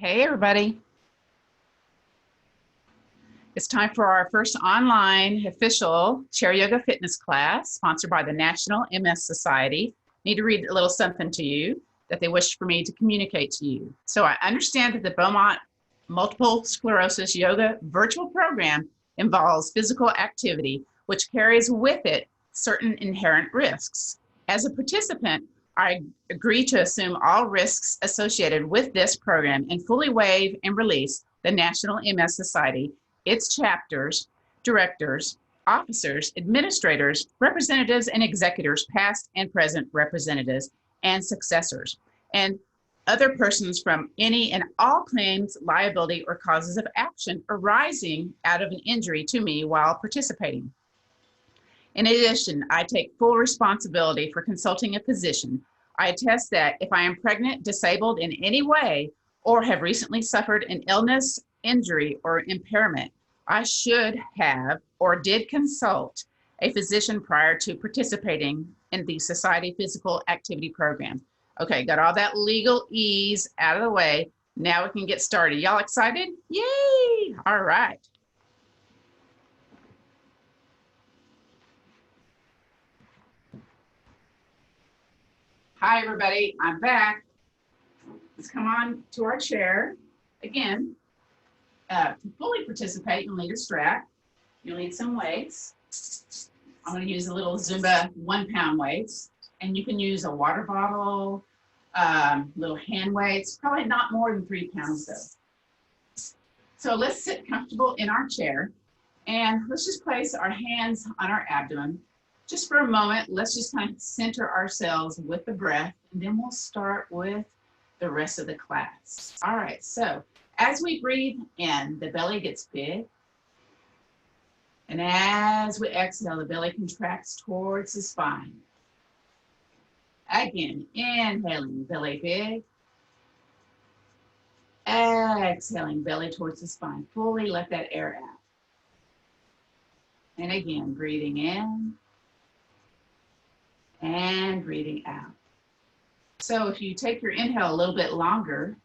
Hey, everybody. It's time for our first online official chair yoga fitness class sponsored by the National MS Society. Need to read a little something to you that they wish for me to communicate to you. So I understand that the Beaumont Multiple Sclerosis Yoga virtual program involves physical activity, which carries with it certain inherent risks. As a participant, I agree to assume all risks associated with this program and fully waive and release the National MS Society, its chapters, directors, officers, administrators, representatives, and executors, past and present representatives, and successors, and other persons from any and all claims, liability, or causes of action arising out of an injury to me while participating. In addition, I take full responsibility for consulting a physician. I attest that if I am pregnant, disabled in any way, or have recently suffered an illness, injury, or impairment, I should have or did consult a physician prior to participating in the Society Physical Activity Program. Okay, got all that legalese out of the way. Now we can get started. Y'all excited? Yay! All right. Hi, everybody. I'm back. Let's come on to our chair. Again, to fully participate, you'll need a strap. You'll need some weights. I'm going to use a little Zumba 1-pound weights. And you can use a water bottle, little hand weights, probably not more than 3 pounds though. So let's sit comfortable in our chair. And let's just place our hands on our abdomen. Just for a moment, let's just kind of center ourselves with the breath, and then we'll start with the rest of the class. All right, so as we breathe in, the belly gets big. And as we exhale, the belly contracts towards the spine. Again, inhaling, belly big. Exhaling, belly towards the spine. Fully let that air out. And again, breathing in. And breathing out. So if you take your inhale a little bit longer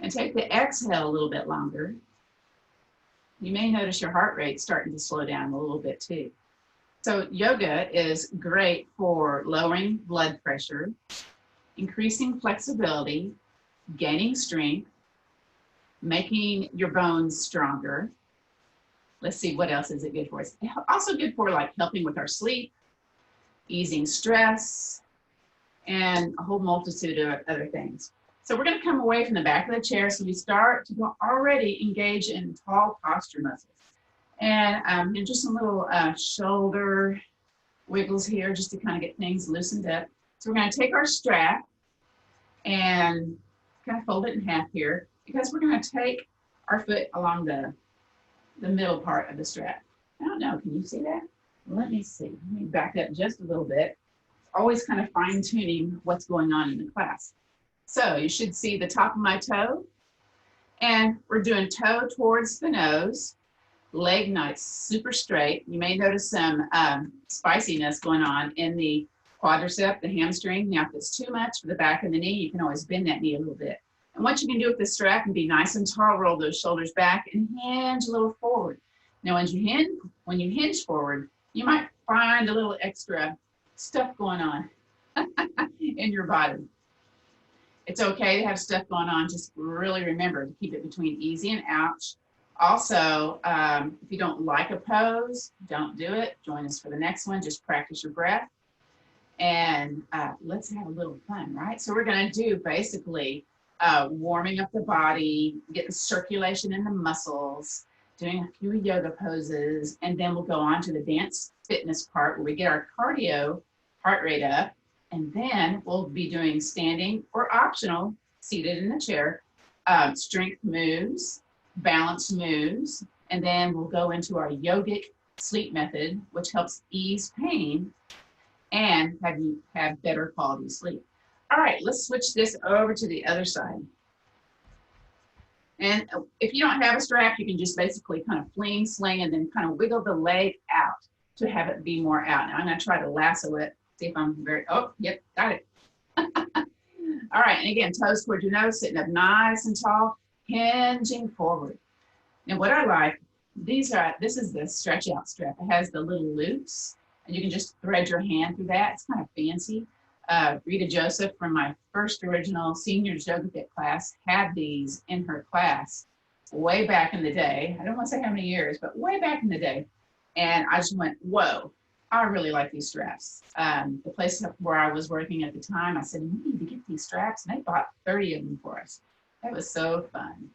and take the exhale a little bit longer, you may notice your heart rate starting to slow down a little bit too. So yoga is great for lowering blood pressure, increasing flexibility, gaining strength, making your bones stronger. Let's see, what else is it good for? It's also good for like helping with our sleep, easing stress, and a whole multitude of other things. So we're going to come away from the back of the chair so we start to already engage in tall posture muscles. And just some little shoulder wiggles here just to kind of get things loosened up. So we're going to take our strap and kind of fold it in half here because we're going to take our foot along the middle part of the strap. I don't know, can you see that? Let me see. Let me back up just a little bit. Always kind of fine-tuning what's going on in the class. So you should see the top of my toe. And we're doing toe towards the nose. Leg nice, super straight. You may notice some spiciness going on in the quadricep, the hamstring. Now, if it's too much for the back of the knee, you can always bend that knee a little bit. And what you can do with this strap and be nice and tall, roll those shoulders back and hinge a little forward. Now, when you hinge forward, you might find a little extra stuff going on in your body. It's okay to have stuff going on. Just really remember to keep it between easy and ouch. Also, if you don't like a pose, don't do it. Join us for the next one. Just practice your breath. And let's have a little fun, right? So we're going to do basically warming up the body, getting circulation in the muscles, doing a few yoga poses, and then we'll go on to the dance fitness part where we get our cardio heart rate up, and then we'll be doing standing or optional, seated in the chair, strength moves, balance moves, and then we'll go into our yogic sleep method, which helps ease pain and have you have better quality sleep. All right, let's switch this over to the other side. And if you don't have a strap, you can just basically kind of fling, sling, and then kind of wiggle the leg out to have it be more out. Now I'm going to try to lasso it, see if I'm oh, yep, got it. All All right, and again, toes toward your nose, sitting up nice and tall, hinging forward. Now what I like, this is the stretch out strap. It has the little loops, and you can just thread your hand through that. It's kind of fancy. Rita Joseph from my first original Seniors Yoga Fit class had these in her class way back in the day. I don't want to say how many years, but way back in the day. And I just went, whoa, I really like these straps. The place where I was working at the time, I said, we need to get these straps. And they bought 30 of them for us. That was so fun.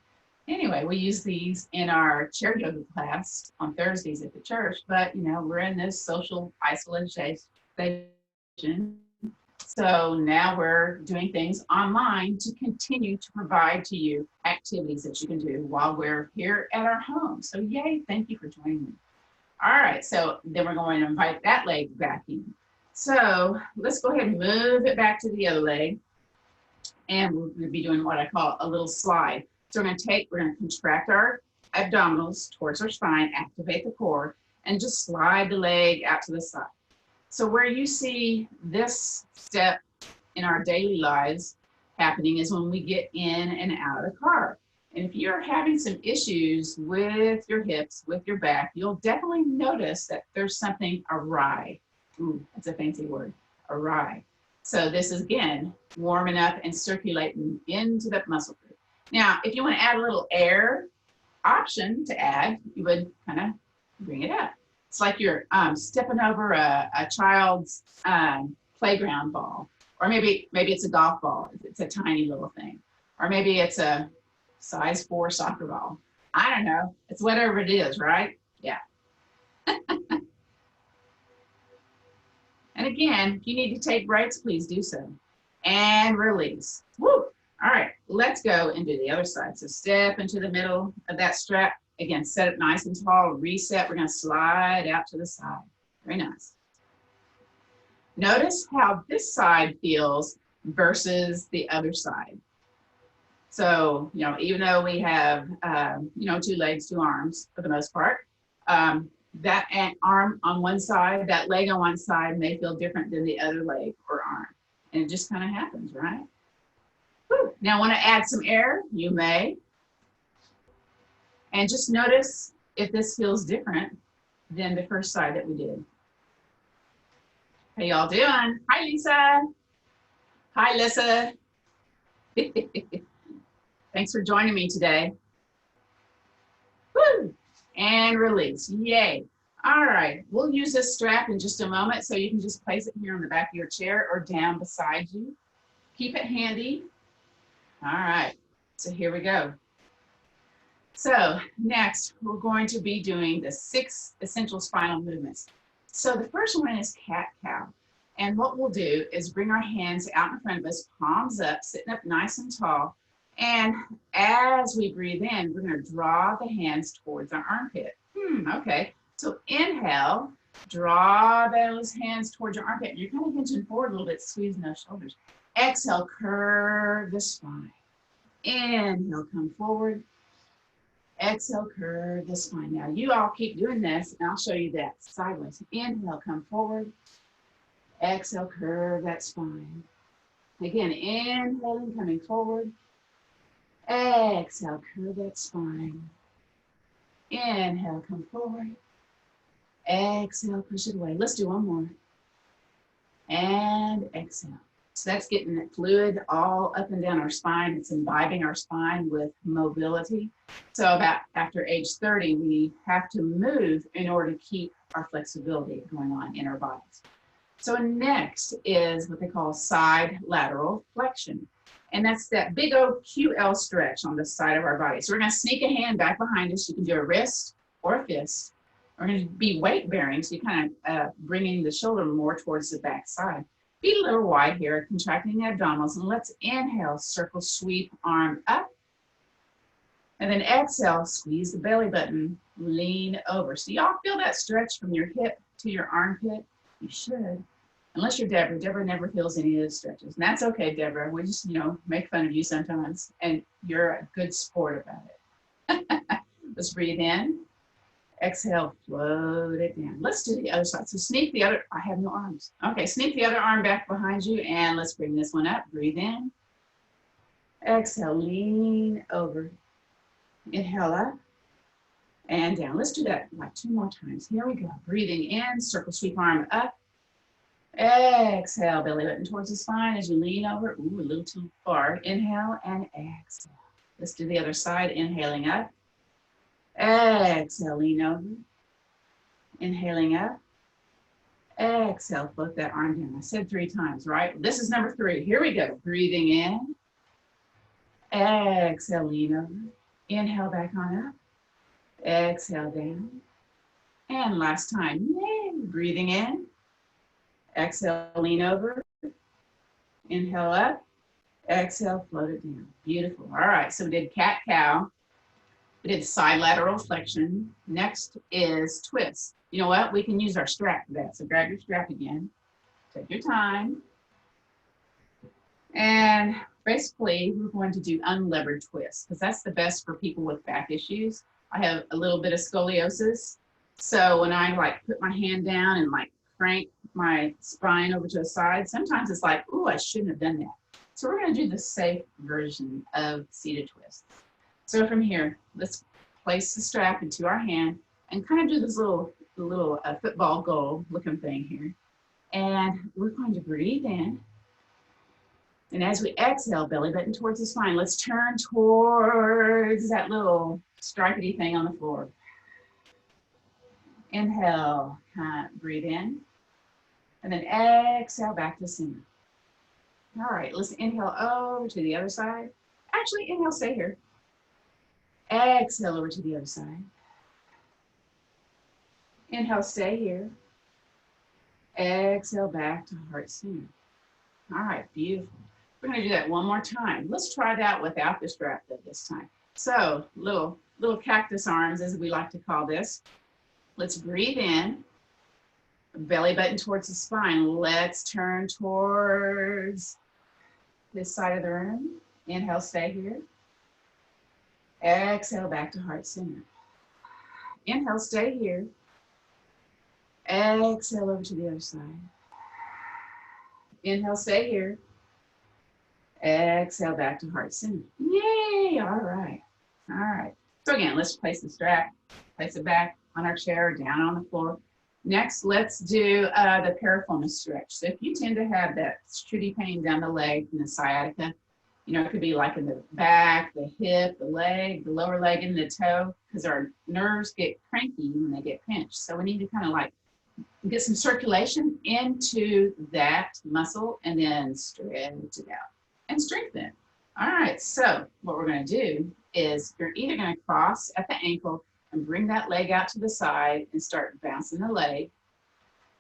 Anyway, we use these in our chair yoga class on Thursdays at the church, but we're in this social isolation. So now we're doing things online to continue to provide to you activities that you can do while we're here at our home. So yay, thank you for joining me. All right, so then we're going to invite that leg back in. So let's go ahead and move it back to the other leg. And we'll be doing what I call a little slide. So we're going to contract our abdominals towards our spine, activate the core, and just slide the leg out to the side. So where you see this step in our daily lives happening is when we get in and out of the car. And if you're having some issues with your hips, with your back, you'll definitely notice that there's something awry. Ooh, that's a fancy word, awry. So this is, again, warming up and circulating into the muscle group. Now, if you want to add a little air option to add, you would kind of bring it up. It's like you're stepping over a child's playground ball, or maybe it's a golf ball. It's a tiny little thing, or maybe it's a size 4 soccer ball. I don't know. It's whatever it is, right? Yeah. And again, if you need to take breaks, please do so. And release. Woo! All right, let's go and do the other side. So step into the middle of that strap. Again, set it nice and tall, reset. We're going to slide out to the side. Very nice. Notice how this side feels versus the other side. So, even though we have, 2 legs, 2 arms for the most part, that arm on one side, that leg on one side may feel different than the other leg or arm. And it just kind of happens, right? Woo. Now, want to add some air? You may. And just notice if this feels different than the first side that we did. How y'all doing? Hi, Lisa. Hi, Lisa. Thanks for joining me today. Woo! And release. Yay. All right. We'll use this strap in just a moment, so you can just place it here on the back of your chair or down beside you. Keep it handy. All right. So here we go. So next, we're going to be doing the 6 essential spinal movements. So the first one is cat-cow. And what we'll do is bring our hands out in front of us, palms up, sitting up nice and tall. And as we breathe in, we're going to draw the hands towards our armpit. Okay. So inhale, draw those hands towards your armpit. You're kind of hinging forward a little bit, squeezing those shoulders. Exhale, curve the spine. Inhale, come forward. Exhale, curve the spine. Now, you all keep doing this, and I'll show you that sideways. Inhale, come forward. Exhale, curve that spine. Again, inhaling, coming forward. Exhale, curve that spine. Inhale, come forward. Exhale, push it away. Let's do one more. And exhale. So that's getting that fluid all up and down our spine. It's imbibing our spine with mobility. So about after age 30, we have to move in order to keep our flexibility going on in our bodies. So next is what they call side lateral flexion. And that's that big old QL stretch on the side of our body. So we're going to sneak a hand back behind us. You can do a wrist or a fist. We're going to be weight bearing, so you kind of bringing the shoulder more towards the back side. Feet a little wide here, contracting the abdominals, and let's inhale, circle, sweep, arm up. And then exhale, squeeze the belly button, lean over. So y'all feel that stretch from your hip to your armpit? You should. Unless you're Deborah. Deborah never feels any of those stretches. And that's okay, Deborah. We just, make fun of you sometimes. And you're a good sport about it. Let's breathe in. Exhale, float it down. Let's do the other side. So sneak the other, I have no arms. Okay, sneak the other arm back behind you, and let's bring this one up. Breathe in. Exhale, lean over. Inhale up and down. Let's do that like 2 more times. Here we go. Breathing in, circle sweep arm up. Exhale, belly button towards the spine as you lean over. Ooh, a little too far. Inhale and exhale. Let's do the other side. Inhaling up. Exhale, lean over. Inhaling up. Exhale, float that arm down. I said 3 times, right? This is number 3. Here we go. Breathing in. Exhale, lean over. Inhale back on up. Exhale down. And last time. Yay. Breathing in. Exhale, lean over. Inhale up. Exhale, float it down. Beautiful. All right, so we did cat-cow. We did side lateral flexion. Next is twist. You know what? We can use our strap for that. So grab your strap again. Take your time. And basically, we're going to do unlevered twists because that's the best for people with back issues. I have a little bit of scoliosis. So when I like put my hand down and like crank my spine over to the side, sometimes it's like, ooh, I shouldn't have done that. So we're going to do the safe version of seated twist. So from here, let's place the strap into our hand and kind of do this little football goal looking thing here. And we're going to breathe in. And as we exhale, belly button towards the spine, let's turn towards that little stripedy thing on the floor. Inhale, breathe in. And then exhale back to center. All right, let's inhale over to the other side. Actually, inhale, stay here. Exhale over to the other side. Inhale, stay here. Exhale back to heart center. All right, beautiful. We're going to do that one more time. Let's try that without the strap though this time. So little cactus arms, as we like to call this. Let's breathe in. Belly button towards the spine. Let's turn towards this side of the room. Inhale, stay here. Exhale back to heart center. Inhale, stay here. Exhale over to the other side. Inhale, stay here. Exhale back to heart center. Yay! All right. All right. So again, let's place the strap, place it back on our chair, down on the floor. Next, let's do the piriformis stretch. So if you tend to have that shooty pain down the leg and the sciatica, you know, it could be like in the back, the hip, the leg, the lower leg, and the toe, because our nerves get cranky when they get pinched. So we need to kind of like get some circulation into that muscle and then stretch it out and strengthen it. All right, so what we're going to do is you're either going to cross at the ankle and bring that leg out to the side and start bouncing the leg.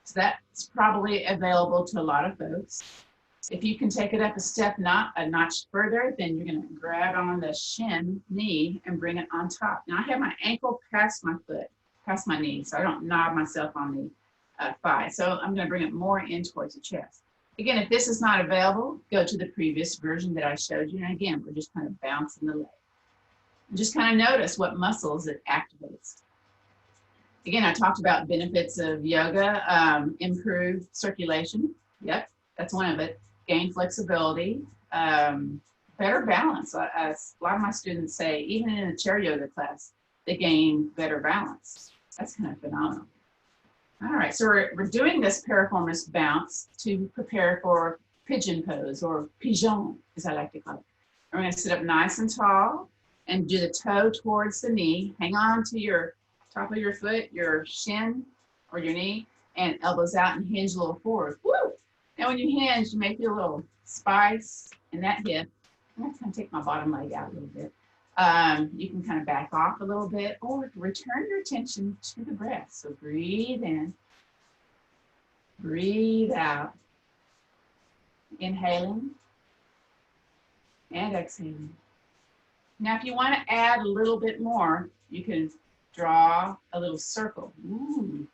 So that's probably available to a lot of folks. If you can take it up a notch further, then you're going to grab on the shin, knee, and bring it on top. Now I have my ankle past my foot, past my knee, so I don't knob myself on the thigh. So I'm going to bring it more in towards the chest. Again, if this is not available, go to the previous version that I showed you. And again, we're just kind of bouncing the leg. And just kind of notice what muscles it activates. Again, I talked about benefits of yoga, improved circulation. Yep, that's one of it. Gain flexibility, better balance. A lot of my students say, even in a chair yoga class, they gain better balance. That's kind of phenomenal. All right, so we're doing this piriformis bounce to prepare for pigeon pose, or pigeon, as I like to call it. We're going to sit up nice and tall and do the toe towards the knee. Hang on to your top of your foot, your shin or your knee, and elbows out and hinge a little forward. Woo! Now when you hinge, you may feel a little spice in that hip. I'm going to kind of take my bottom leg out a little bit. You can kind of back off a little bit or return your attention to the breath. So breathe in, breathe out, inhaling and exhaling. Now, if you want to add a little bit more, you can draw a little circle. Ooh.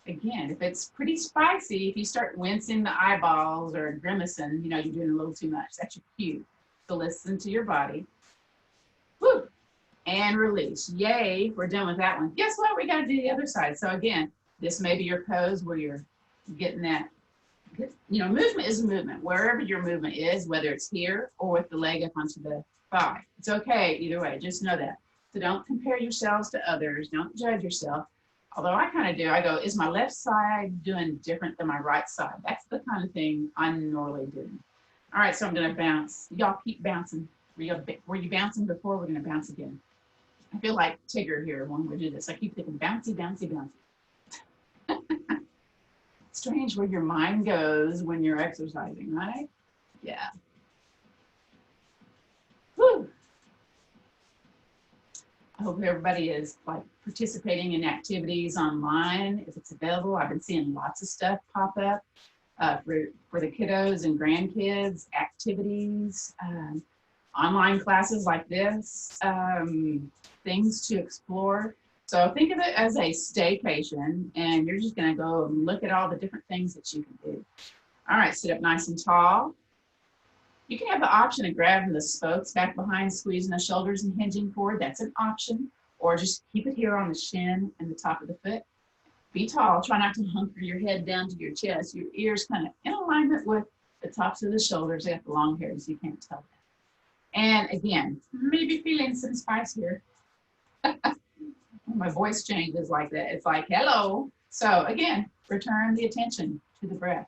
Again, if it's pretty spicy, if you start wincing the eyeballs or grimacing, you know, you're doing a little too much. That's your cue. So listen to your body. Woo! And release. Yay, we're done with that one. Guess what? We got to do the other side. So again, this may be your pose where you're getting that You know, movement is a movement. Wherever your movement is, whether it's here or with the leg up onto the thigh, it's okay either way. Just know that. So don't compare yourselves to others. Don't judge yourself. Although I kind of do. I go, is my left side doing different than my right side? That's the kind of thing I'm normally doing. All right, so I'm going to bounce. Y'all keep bouncing. Were you bouncing before? We're going to bounce again. I feel like Tigger here when we do this. I keep thinking bouncy, bouncy, bouncy. Strange where your mind goes when you're exercising, right? Yeah. Whew. I hope everybody is like participating in activities online if it's available. I've been seeing lots of stuff pop up for the kiddos and grandkids, activities, online classes like this, things to explore. So think of it as a staycation, and you're just going to go and look at all the different things that you can do. All right, sit up nice and tall. You can have the option of grabbing the spokes back behind, squeezing the shoulders and hinging forward. That's an option. Or just keep it here on the shin and the top of the foot. Be tall. Try not to hunker your head down to your chest. Your ears kind of in alignment with the tops of the shoulders. They have the long hair, so you can't tell that. And again, maybe feeling some spice here. My voice changes like that. It's like, hello. So again, return the attention to the breath.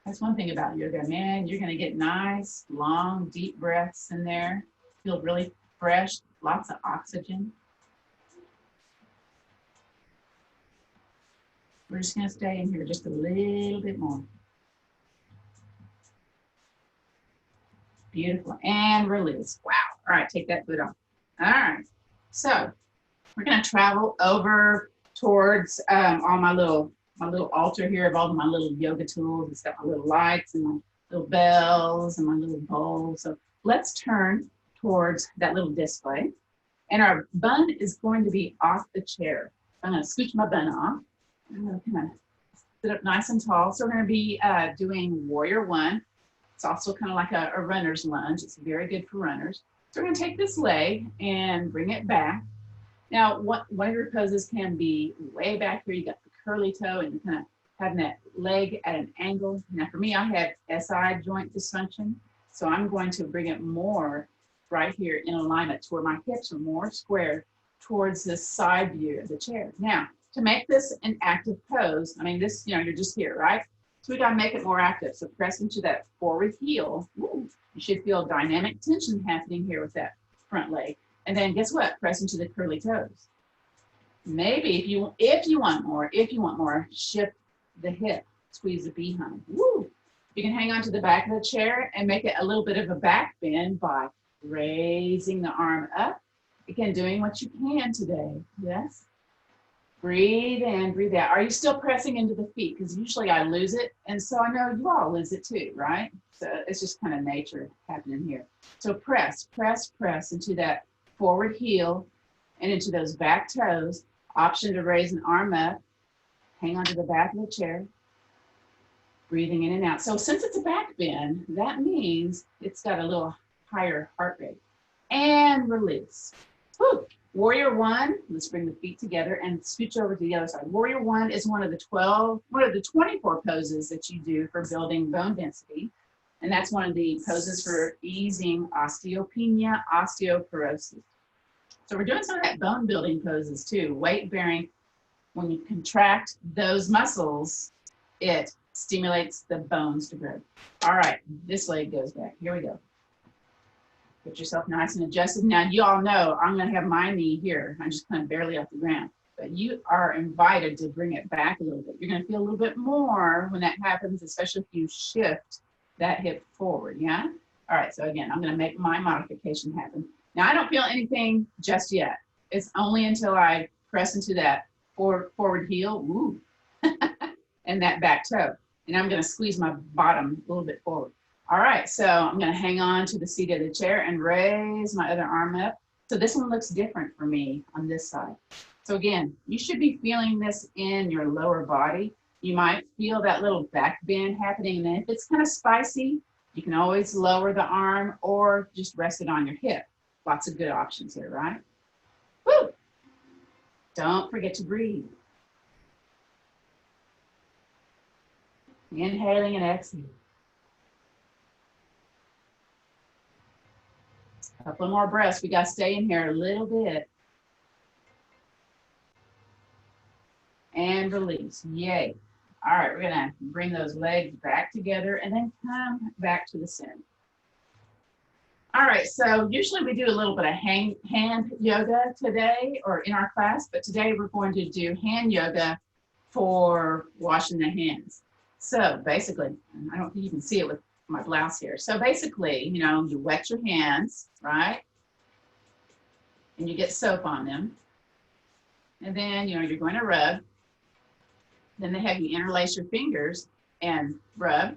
That's one thing about yoga, man. You're going to get nice, long, deep breaths in there. Feel really fresh, lots of oxygen. We're just going to stay in here just a little bit more. Beautiful. And release. Wow. All right, take that foot off. All right. So we're going to travel over towards all my little altar here of all of my little yoga tools. It's got my little lights and my little bells and my little bowls. So let's turn towards that little display. And our bun is going to be off the chair. I'm going to scooch my bun off. I'm going to kind of sit up nice and tall. So we're going to be doing warrior one. It's also kind of like a runner's lunge. It's very good for runners. So we're going to take this leg and bring it back. Now, one of your poses can be way back here. You got the curly toe and you're kind of having that leg at an angle. Now, for me, I have SI joint dysfunction. So I'm going to bring it more right here in alignment to where my hips are more square towards this side view of the chair. Now, to make this an active pose, I mean, this, you're just here, right? So we got to make it more active. So press into that forward heel. Ooh, you should feel dynamic tension happening here with that front leg. And then guess what? Press into the curly toes. Maybe if you want more, shift the hip, squeeze the behind. Woo! You can hang on to the back of the chair and make it a little bit of a back bend by raising the arm up. Again, doing what you can today. Yes. Breathe in, breathe out. Are you still pressing into the feet? Because usually I lose it. And so I know you all lose it too, right? So it's just kind of nature happening here. So press, press, press into that forward heel and into those back toes. Option to raise an arm up. Hang onto the back of the chair. Breathing in and out. So since it's a back bend, that means it's got a little higher heart rate. And release. Woo. Warrior one, let's bring the feet together and scooch over to the other side. Warrior one is one of the 24 poses that you do for building bone density. And that's one of the poses for easing osteopenia, osteoporosis. So we're doing some of that bone building poses too. Weight bearing, when you contract those muscles, it stimulates the bones to grow. All right, this leg goes back. Here we go. Get yourself nice and adjusted. Now, you all know I'm going to have my knee here. I'm just kind of barely off the ground. But you are invited to bring it back a little bit. You're going to feel a little bit more when that happens, especially if you shift that hip forward, yeah? All right, so again, I'm going to make my modification happen. Now, I don't feel anything just yet. It's only until I press into that forward heel, woo, and that back toe. And I'm going to squeeze my bottom a little bit forward. All right, so I'm going to hang on to the seat of the chair and raise my other arm up. So this one looks different for me on this side. So again, you should be feeling this in your lower body. You might feel that little back bend happening. And then if it's kind of spicy, you can always lower the arm or just rest it on your hip. Lots of good options here, right? Woo! Don't forget to breathe. Inhaling and exhaling. A couple more breaths. We got to stay in here a little bit. And release. Yay. All right, we're going to bring those legs back together and then come back to the center. All right, so usually we do a little bit of hand yoga today or in our class, but today we're going to do hand yoga for washing the hands. So basically, I don't think you can see it with my blouse here. So basically, you know, you wet your hands, right? And you get soap on them. And then, you know, you're going to rub. Then they have you interlace your fingers and rub.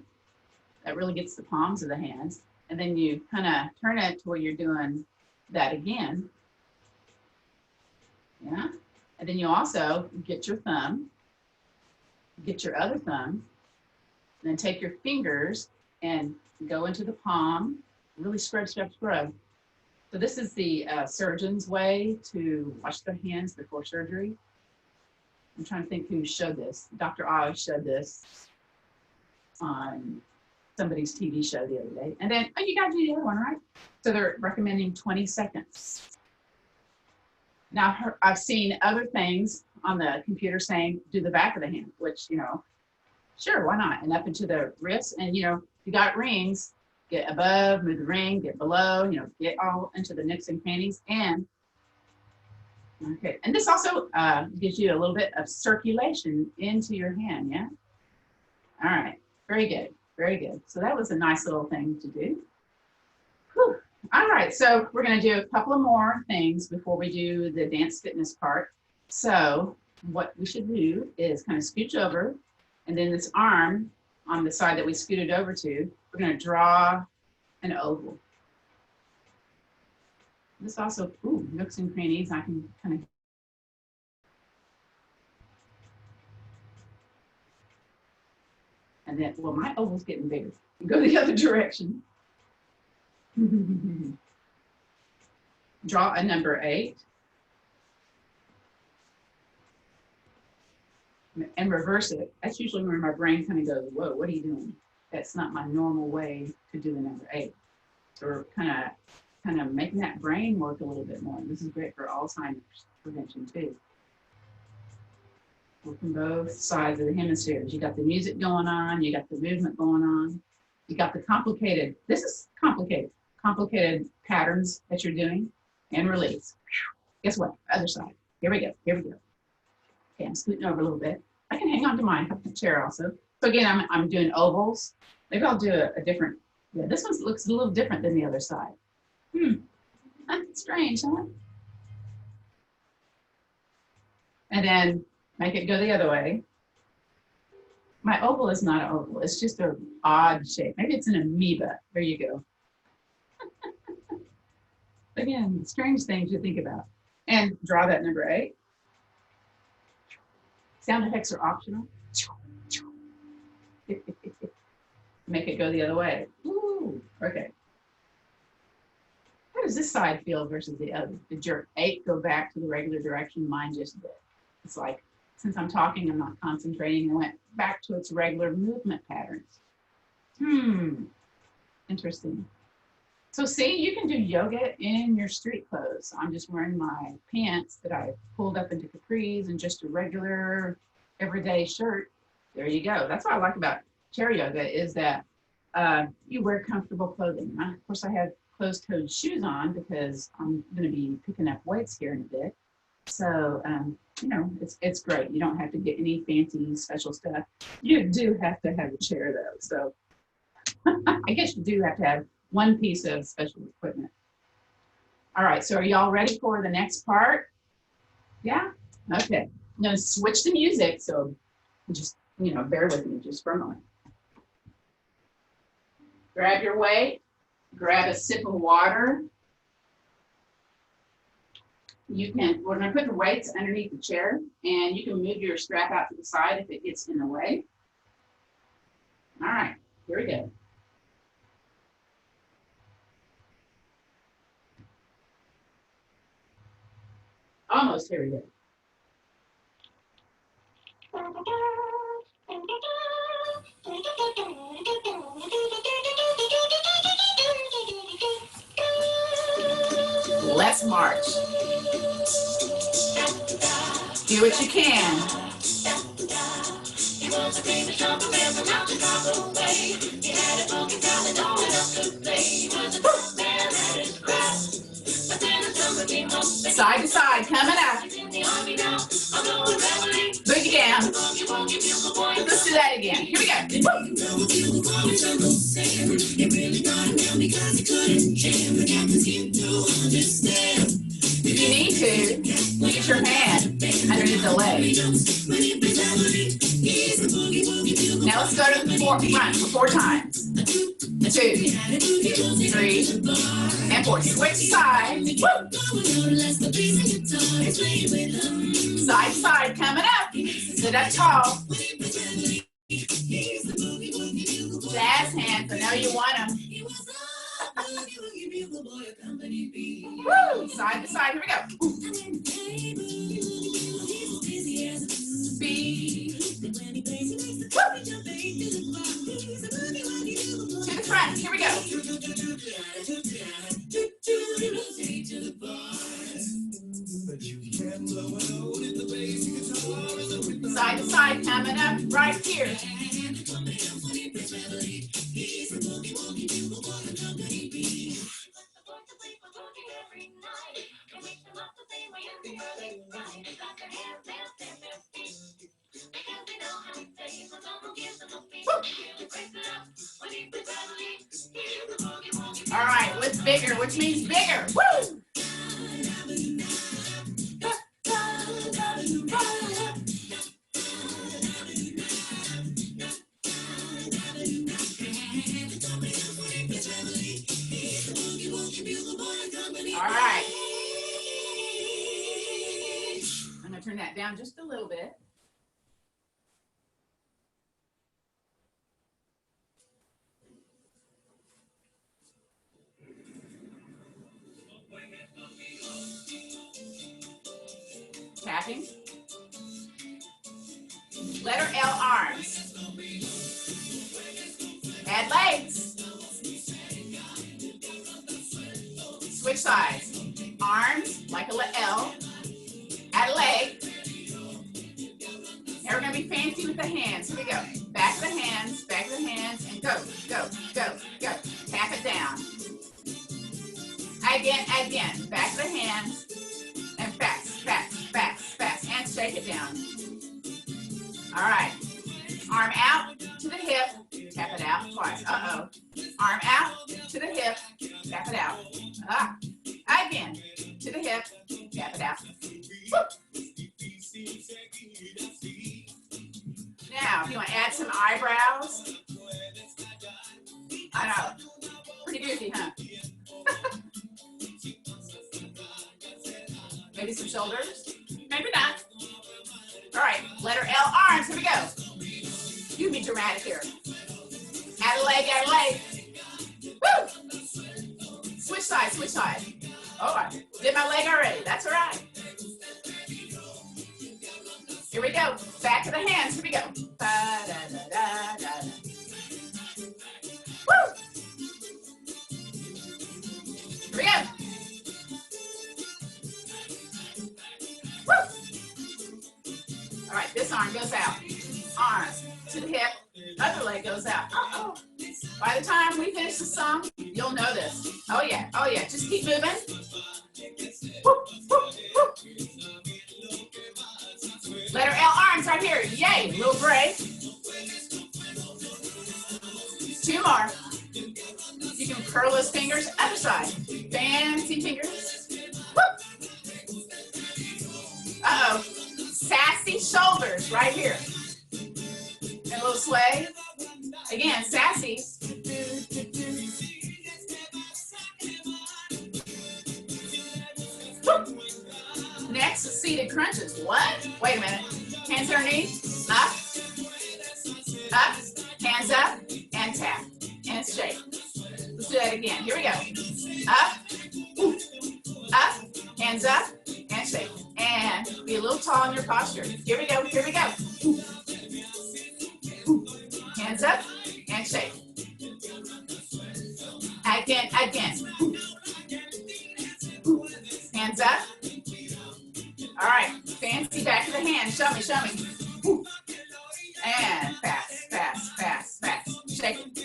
That really gets the palms of the hands. And then you kind of turn it to where you're doing that again. Yeah. And then you also get your thumb, get your other thumb, and then take your fingers and go into the palm, really scrub, scrub, scrub. So this is the surgeon's way to wash their hands before surgery. I'm trying to think who showed this. Dr. Oz showed this on somebody's TV show the other day. And then, oh, you got to do the other one, right? So they're recommending 20 seconds. Now, I've seen other things on the computer saying, do the back of the hand, which, you know, sure, why not? And up into the wrist. And, you know, if you got rings, get above, move the ring, get below, you know, get all into the nooks and crannies. And, okay. And this also gives you a little bit of circulation into your hand, yeah? All right, very good. Very good. So that was a nice little thing to do. Whew. All right, so we're going to do a couple of more things before we do the dance fitness part. So what we should do is kind of scooch over, and then this arm on the side that we scooted over to, we're going to draw an oval. This also, ooh, nooks and crannies, I can kind of. And then, well, my oval's getting bigger. Go the other direction. Draw a number 8. And reverse it. That's usually where my brain kind of goes, whoa, what are you doing? That's not my normal way to do the number 8. So we're kind of making that brain work a little bit more. This is great for Alzheimer's prevention too. Working both sides of the hemispheres. You got the music going on, you got the movement going on, you got the complicated, this is complicated patterns that you're doing, and release. Guess what? Other side. Here we go. Here we go. Okay, I'm scooting over a little bit. I can hang on to my chair also. So again, I'm doing ovals. Maybe I'll do a different, yeah, this one looks a little different than the other side. That's strange, huh? And then make it go the other way. My oval is not an oval. It's just an odd shape. Maybe it's an amoeba. There you go. Again, strange things to think about. And draw that number 8. Sound effects are optional. Make it go the other way. Ooh, okay. How does this side feel versus the other? Did your 8 go back to the regular direction? Mine just did. It's like, since I'm talking, I'm not concentrating. It went back to its regular movement patterns. Interesting. So see, you can do yoga in your street clothes. I'm just wearing my pants that I pulled up into capris and just a regular everyday shirt. There you go. That's what I like about chair yoga is that you wear comfortable clothing. Of course, I have closed-toed shoes on because I'm going to be picking up weights here in a bit. So, you know, it's great. You don't have to get any fancy special stuff. You do have to have a chair though. So I guess you do have to have one piece of special equipment. All right, so are y'all ready for the next part? Yeah? Okay. I'm going to switch the music, so just, you know, bear with me just for a moment. Grab your weight, grab a sip of water. You can, we're going to put the weights underneath the chair, and you can move your strap out to the side if it gets in the way. All right, here we go. Almost, here we go. Let's march. Do what you can. Side to side, coming up. Boogie down. Let's do that again. Here we go. If you need to, use your hand underneath the leg. Now let's go to the front for 4 times. 2, 3, and 4. Switch sides. Woo! Side to side, coming up. Sit up tall. Jazz hands, I know you want them. Woo! Side to side, here we go. Speed. Woo! To the front, here we go. Side to side, coming up right here. All right, what's bigger? Which means bigger. Woo! All right. I'm going to turn that down just a little bit. Tapping. Letter L, arms. Add legs. Switch sides. Arms, like a L. Add a leg. Now we're going to be fancy with the hands. Here we go. Back of the hands, and go, go, go, go. Tap it down. Again. Back of the hands, and fast, and shake it down. All right. Arm out to the hip, tap it out twice. Uh-oh. Arm out to the hip, tap it out. Again, to the hip, tap it out. Woo. Now, if you want to add some eyebrows, I know, pretty goofy, huh? Maybe some shoulders, maybe not. All right, letter L, arms, here we go. You can be dramatic here. Add a leg, Woo! Switch side. Oh, I did my leg already, that's all right. Here we go, back of the hands, here we go. Woo! Here we go. Woo! All right, this arm goes out. Arms to the hip, other leg goes out. Uh-oh. By the time we finish the song, you'll know this. Oh yeah, just keep moving. Woo, woo, woo. Letter L, arms right here. Yay, little break. 2 more. You can curl those fingers, other side. Fancy fingers. Woo. Uh-oh. Sassy shoulders right here. And a little sway. Again, sassy. Woo. Next, seated crunches. What? Wait a minute. Hands underneath. Up. Hands up. And tap. And shake. Let's do that again. Here we go. Up. Hands up. And shake. And be a little tall in your posture. Here we go. Hands up. And shake. Again. hands up. All right, fancy back of the hand. Show me, show me. Woo. And fast, fast, fast, fast. Shake it.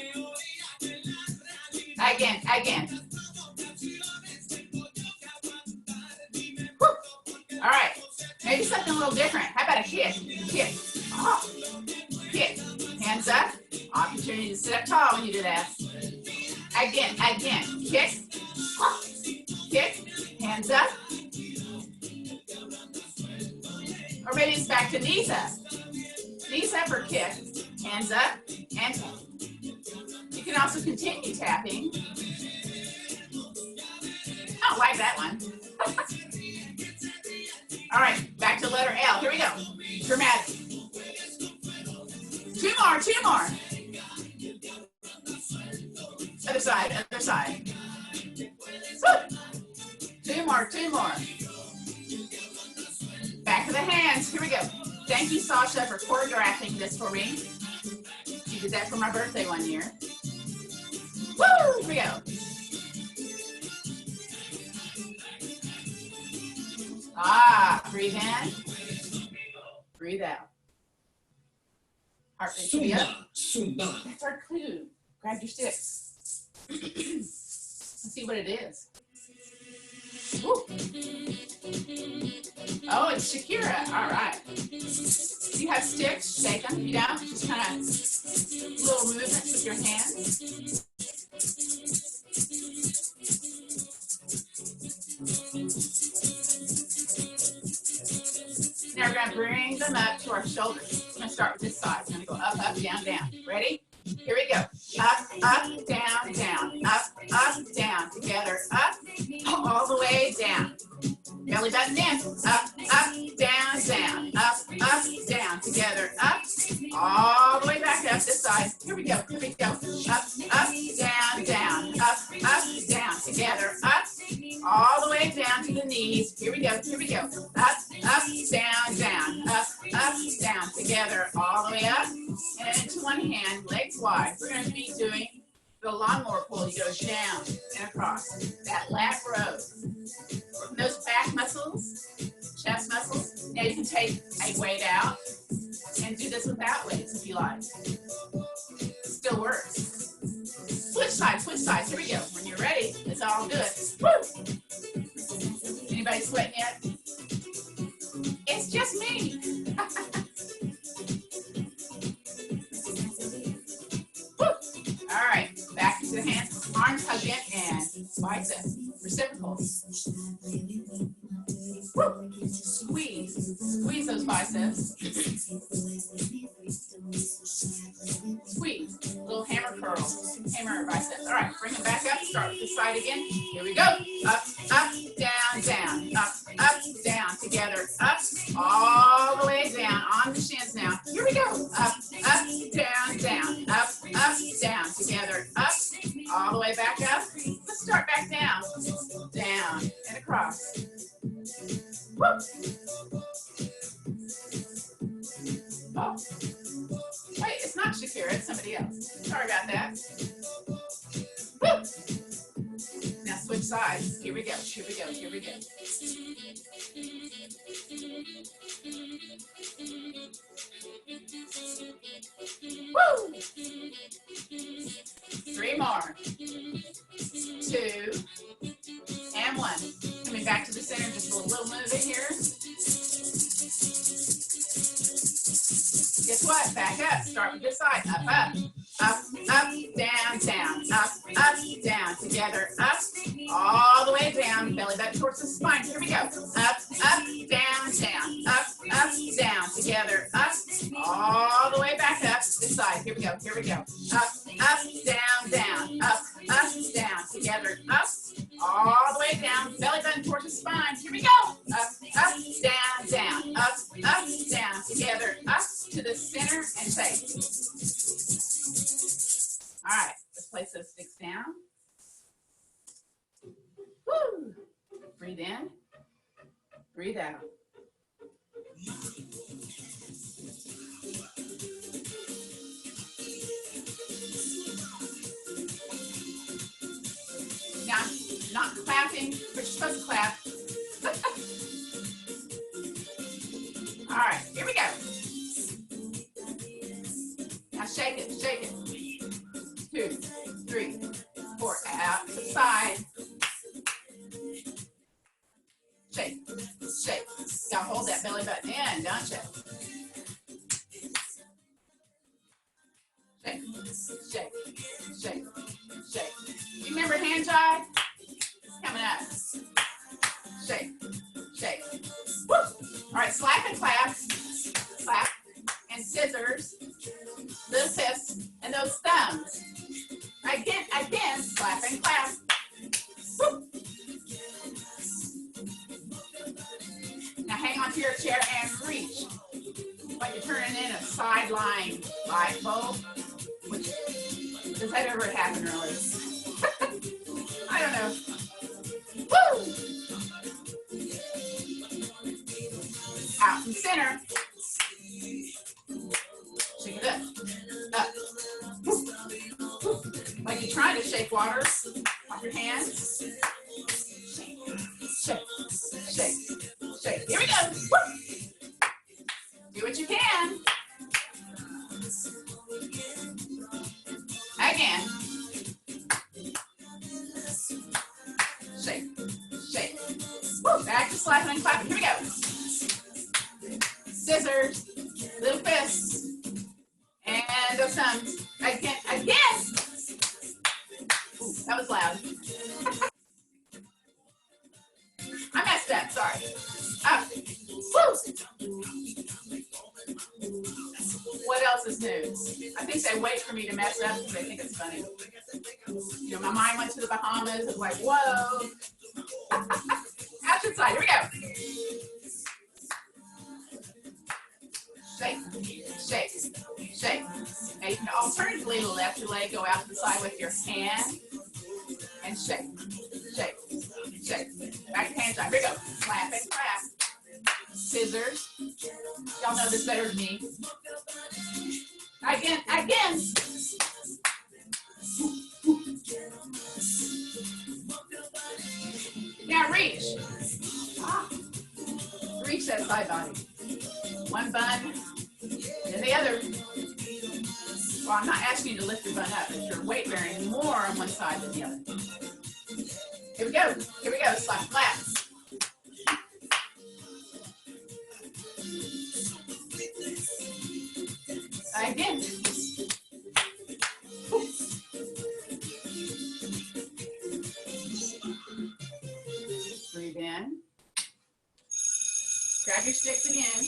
Again, again. Woo. All right, maybe something a little different. How about a kick? Kick. Oh. Kick. Hands up. Opportunity to sit up tall when you do that. Again, again. Kick. Oh. Kick. Hands up. Or maybe it's back to knees up. Knees up or kick. Hands up and tap. You can also continue tapping. I don't like that one. All right, back to letter L. Here we go. Dramatic. Two more, two more. Other side, other side. Woo. Two more, two more. Back to the hands. Here we go. Thank you, Sasha, for choreographing this for me. She did that for my birthday one year. Woo! Here we go. Ah, breathe in. Breathe out. Heart rate should be up. That's our clue. Grab your sticks. Let's see what it is. Woo. Oh, it's Shakira. All right. Do you have sticks? Shake them. You don't? Just kind of little movements with your hands. Now we're going to bring them up to our shoulders. I'm going to start with this side. I'm going to go up, up, down, down. Ready? Here we go. Up, up, down, down. Up, down. Together. Up, all the way down. Belly button in. Up, down, down. Up, down. Together. Up, all the way back up this side. Here we go. Here we go. Up, down, down. Up, down. Together. Up, all the way down to the knees. Here we go. Here we go. Up, down, down. Up, down. Together. All the way up. And into one hand, legs wide. We're going to be doing the lawnmower pull. You go down and across. That lat row. Working those back muscles, chest muscles. Now you can take a weight out and do this without weights if you like. Still works. Switch sides, switch sides. Here we go. When you're ready, it's all good. Woo! Anybody sweating yet? It's just me. Woo! All right, back to the hands, arms hug in, and biceps, reciprocal. Woo! Squeeze, squeeze those biceps. Squeeze, little hammer curl, hammer biceps. All right, bring them back up, start with this side again. Here we go. Up, down, down. Up, down, together. Up, all the way down, on the shins now. Here we go. Up, down, down. Up, down, together. Up, all the way back up. Let's start back down. Down and across. Woo! Oh. Wait, it's not Shakira, it's somebody else. Sorry about that. Woo! Now switch sides. Here we go, here we go, here we go. Woo! 3 more. 2 and 1. Coming back to the center, just a little movement here. Guess what? Back up. Start with this side. Up, down, down. Up, down. Together. Up, all the way down. Belly button towards the spine. Here we go. Up, down, down. Up, down. Together. Up, all the way back up. This side. Here we go. Here we go. Up, down, down. Up, down. Together. Up, all the way down. Belly button towards the spine. Here we go. Up, down, down. Up, down. Together. Up to the center and take. All right, let's place those sticks down. Woo! Breathe in, breathe out. Now, not clapping, but you're supposed to clap. shake, shake, shake. You remember hand jive? Coming up. Shake, shake. Woo! All right, slap and clap. Clap and scissors. Little fists and those thumbs. Again, slap and clap. Woo! Now hang on to your chair and reach. Like you're turning in a sideline light bulb. Which, does that ever happen really? I don't know. Woo! Out in center. Shake it up. Up. Woo. Woo. Like you're trying to shake water off your hands. Shake, shake, shake, shake. Here we go. Woo. Do what you can. Again. Shake, shake. Woo. Back to slapping and clapping. Here we go. Scissors, little fists, and those thumbs. Again. Ooh, that was loud. I messed up, sorry. Up. Woo. What else is new? I think they wait for me to mess up because they think it's funny. You know, my mind went to the Bahamas. It's like, whoa. Opposite side. Here we go. Shake, shake, shake. Now you can alternatively left your leg go out to the side with your hand and shake, shake, shake. Back to hand time. Here we go. Clap and clap. Scissors. Y'all know this better than me. Again. Now reach. Reach that side body. One bun, and then the other. Well, I'm not asking you to lift your bun up, but you're weight bearing more on one side than the other. Here we go, slap, clap. Again. Breathe in. Grab your sticks again.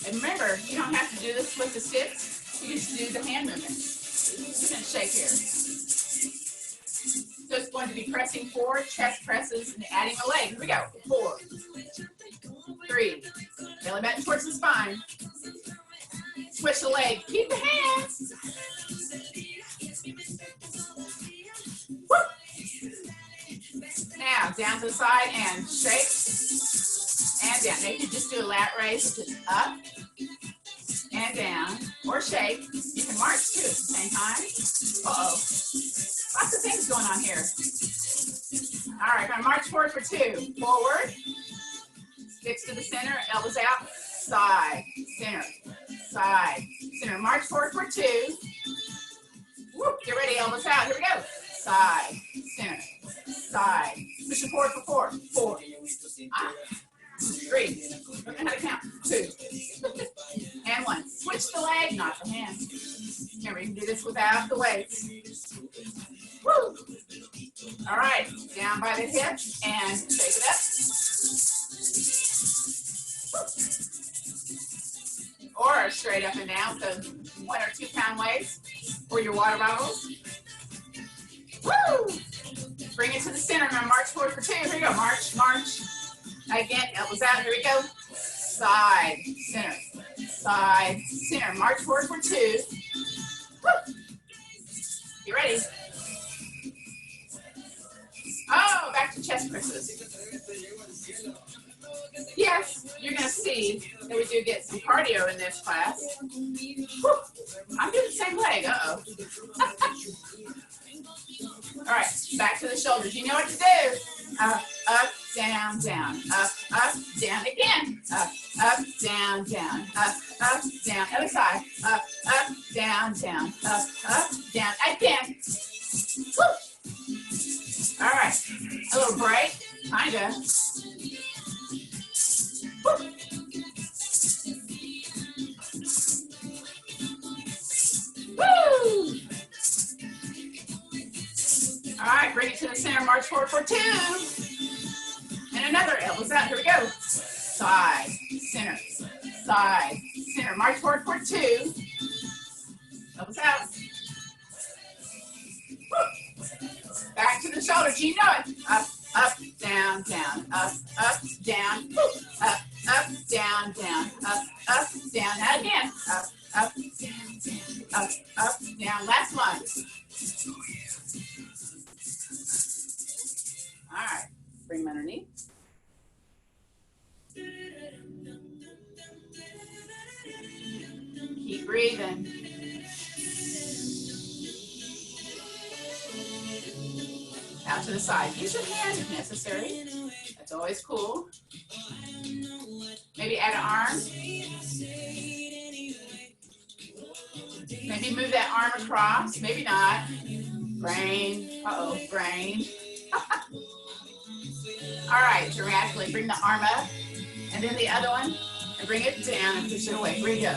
And remember, you don't have to do this with the sticks. You just do the hand movements. You're going to shake here. So it's going to be pressing forward, chest presses, and adding a leg. Here we go. 4, 3. Belly button towards the spine. Switch the leg. Keep the hands. Woo. Now, down to the side and shake. And down. Now you can just do a lat raise, just up and down, or shake. You can march too at the same time. Uh-oh. Lots of things going on here. All right, gonna march forward for 2. Forward. Sticks to the center, elbows out. Side, center, side, center. March forward for 2. Whoop, get ready, elbows out. Here we go. Side, center, side. Push it forward for 4. 4. 3. Look at how to count. 2. And 1. Switch the leg, not the hand. Remember, you can do this without the weights. Woo! All right, down by the hip and shake it up. Woo. Or straight up and down, so 1 or 2 pound weights or your water bottles. Woo! Bring it to the center. Now march forward for 2. Here we go. March, march. Again, elbows out. Here we go. Side, center, side, center. March forward for 2. Woo! Get ready. Oh, back to chest presses. Yes, you're going to see that we do get some cardio in this class. Woo! I'm doing the same leg. Uh-oh. All right, back to the shoulders. You know what to do. Up, down, down. Up, down. Again. Up, down, down. Up, down. Other side. Up, down, down. Up, down. Again. Woo! All right, a little break, kinda. Woo. Get to the center, march forward for 2. And another, elbows out, here we go. Side, center, side, center. March forward for 2. Elbows out. Woo. Back to the shoulders, you know it. Up, up, down, down, up, down, woo. Up, down, down, up, down. Now again, up, down, up, down. Last one. All right, bring them underneath. Keep breathing. Out to the side. Use your hands if necessary. That's always cool. Maybe add an arm. Maybe move that arm across. Maybe not. Brain. Uh-oh, brain. All right, dramatically bring the arm up. And then the other one. And bring it down and push it away. Here we go.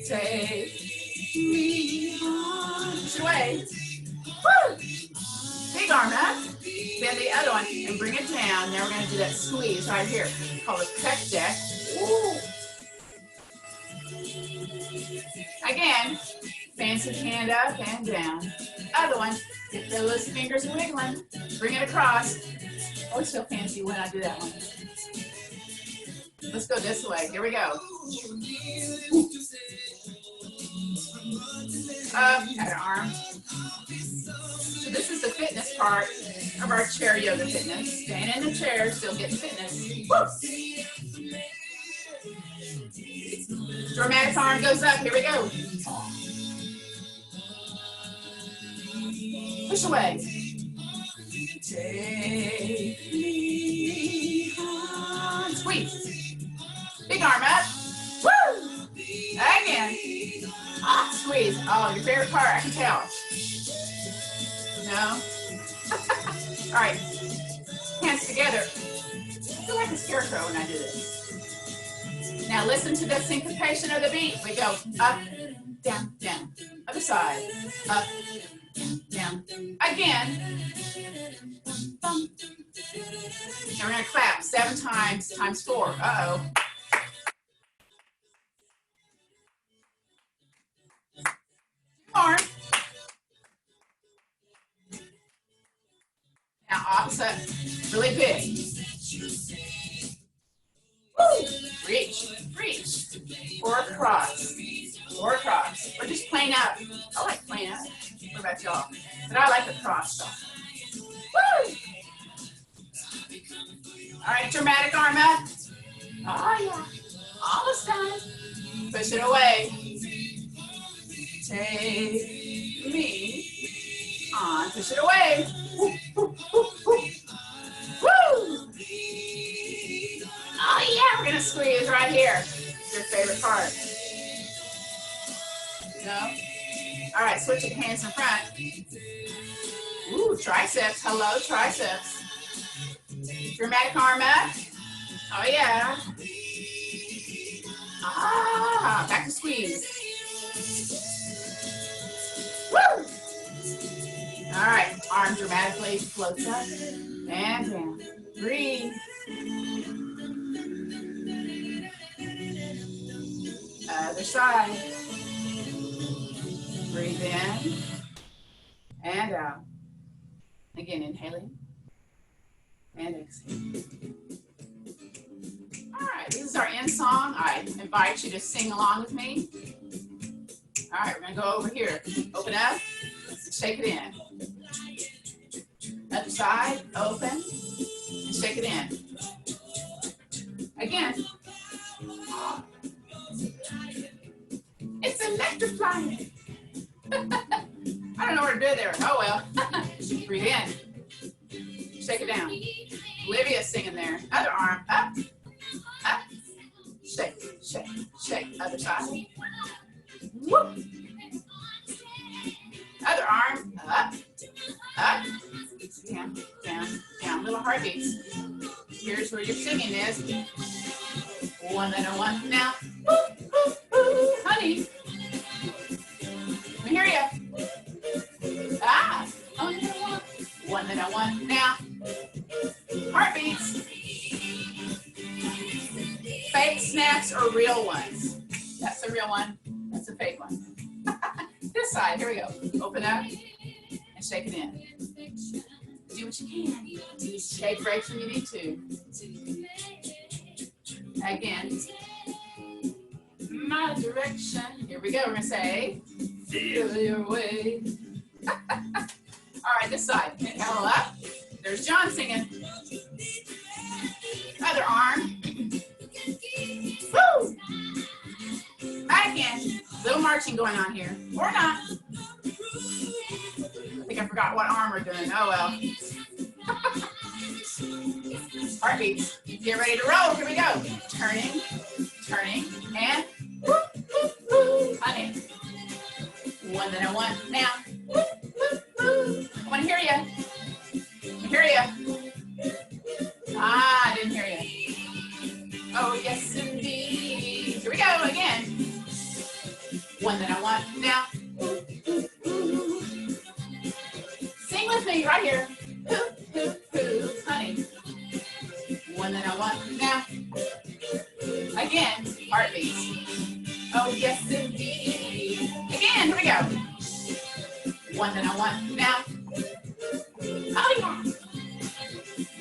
Take me on. Push it away. Woo! Big arm up. Then the other one and bring it down. Now we're going to do that squeeze right here. Called a pec deck. Woo! Again, fancy hand up and down. Other one, get those fingers wiggling. Bring it across. Always so fancy when I do that one. Let's go this way. Here we go. Up, add an arm. So this is the fitness part of our chair yoga fitness. Staying in the chair, still getting fitness. Woo! Dramatic arm goes up. Here we go. Push away. Take me on. Squeeze. Big arm up. Woo! Again. Ah, squeeze. Oh, your favorite part, I can tell. No? All right. Hands together. I feel like a scarecrow when I do this. Now listen to the syncopation of the beat. We go up, down, down. Other side. Up, down. Again. Now we're going to clap 7 times, times 4. Uh-oh. More. Now opposite, really big. Woo! Reach, reach. Or across. Or across. Or just plain up. I like plain up. What about y'all? But I like the cross stuff. Woo! All right, dramatic arm up. Oh yeah. Almost done. Push it away. Take me on. Push it away. Woo! Woo! Woo! Woo! Woo! Oh yeah, we're gonna squeeze right here. Your favorite part. No? All right, switch your hands in front. Ooh, triceps. Hello, triceps. Dramatic arm up. Oh yeah. Ah, back to squeeze. Woo! All right, arm dramatically floats up and down. Breathe. Other side. Breathe in and out. Again, inhaling and exhaling. All right, this is our end song. I invite you to sing along with me. All right, we're going to go over here. Open up, shake it in. Other side, open, and shake it in. Again. It's electrifying. I don't know what to do there. Oh well. Breathe in. Shake it down. Olivia's singing there. Other arm. Up. Up. Shake. Shake. Shake. Other side. Whoop. Other arm. Up. Up. Down. Down. Down. Little heartbeats. Here's where your singing is. One and a one. Now. Ooh, ooh, ooh, honey. Let me hear you. Ah. fake snaps or real ones? That's the real one. That's the fake one. This side, here we go. Open up and shake it in. Do what you can. Take breaks when you need to. Again. My direction. Here we go. We're going to say, feel your way. All right, this side. Inhale up. There's John singing. Other arm. Woo! Again. Little marching going on here. Or not. I think I forgot what arm we're doing. Oh, well. Heartbeats. Get ready to roll. Here we go. Turning, turning, and woo, woo, woo. Honey. One that I want now. Woo, woo, woo. I want to hear you. I hear you. Ah, I didn't hear you. Oh, yes, indeed. Here we go again. One that I want now. Sing with me right here. Honey. One that I want now. Again, heartbeats. Oh, yes, indeed. Again, here we go. One that I want now. Oh, yeah.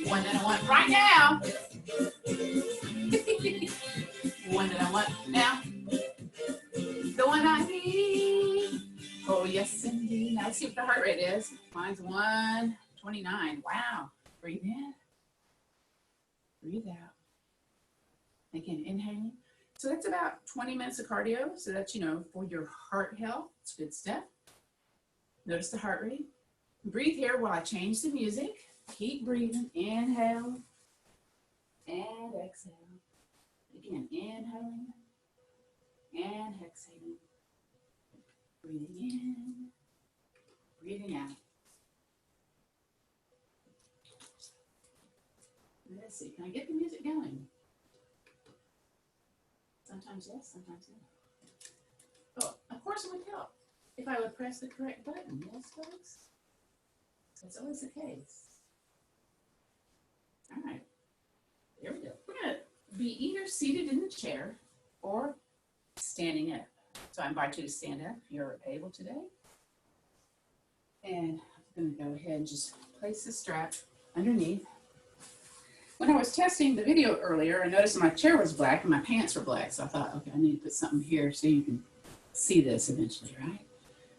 One that I want right now. One that I want now. The one I need. Oh, yes, indeed. Now let's see what the heart rate is. Mine's 129. Wow. Breathe in. Breathe out. Again, inhaling. So that's about 20 minutes of cardio. So that's, for your heart health. It's good stuff. Notice the heart rate. Breathe here while I change the music. Keep breathing. Inhale and exhale. Again, inhaling and exhaling. Breathing in, breathing out. Let's see, can I get the music going? Sometimes yes, sometimes no. Oh, of course it would help if I would press the correct button. Yes, folks? That's always the case. All right, here we go. We're going to be either seated in the chair or standing up. So I invite you to stand up if you're able today. And I'm going to go ahead and just place the strap underneath. When I was testing the video earlier, I noticed my chair was black and my pants were black. So I thought, okay, I need to put something here so you can see this eventually, right?